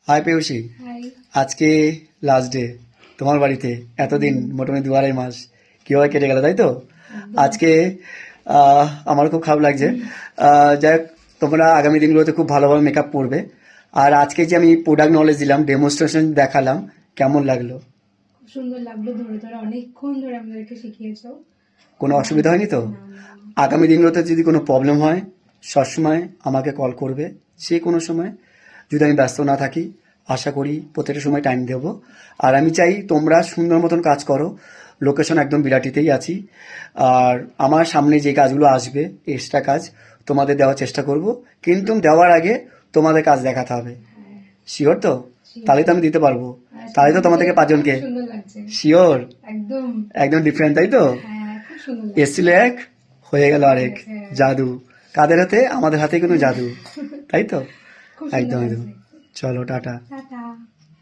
High পেয়সী, hi. আজকে last day তোমার বাড়িতে। এতদিন মোটামুটি 2-2.5 মাস কিভাবে কেটে গেল, তাই তো? আজকে আমার খুব খারাপ লাগছে। যাই হোক, তোমরা আগামী দিনগুলোতে খুব ভালোভাবে মেকআপ করবে। আর আজকে যে আমি প্রোডাক্ট নলেজ দিলাম, ডেমনস্ট্রেশন দেখালাম, কেমন লাগলো? খুব সুন্দর লাগলো, ধরে ধরে অনেকক্ষণ ধরে আমাদেরকে শিখিয়েছো। কোনো অসুবিধা হয়নি তো? না, না, না। আগামী দিনগুলোতে যদি কোনো প্রবলেম হয় সবসময় আমাকে কল করবে, যে কোনো সময়। যদি আমি ব্যস্ত না থাকি, আশা করি প্রত্যেকটা সময় টাইম দেবো। আর আমি চাই তোমরা সুন্দর মতন কাজ করো। লোকেশন একদম বিরাটিতেই আছি। আর আমার সামনে যে কাজগুলো আসবে, এক্সট্রা কাজ তোমাদের দেওয়ার চেষ্টা করব, কিন্তু দেওয়ার আগে তোমাদের কাজ দেখাতে হবে। হ্যাঁ, শিওর তো? sure. তাহলে তো আমি দিতে পারবো। আর তাহলে তো তোমাদেরকে খুব 5জনকে। সুন্দর লাগছে। শিওর? একদম। একদম ডিফারেন্ট, তাই তো? হ্যাঁ, খুব সুন্দর লাগছে। এসছিল এক, হয়ে গেল আরেক। হ্যাঁ। জাদু কাদের হাতে? আমাদের হাতে কিন্তু জাদু, তাই তো? খুব সুন্দর একদম একদম। লাগছে। চলো, টাটা। টাটা।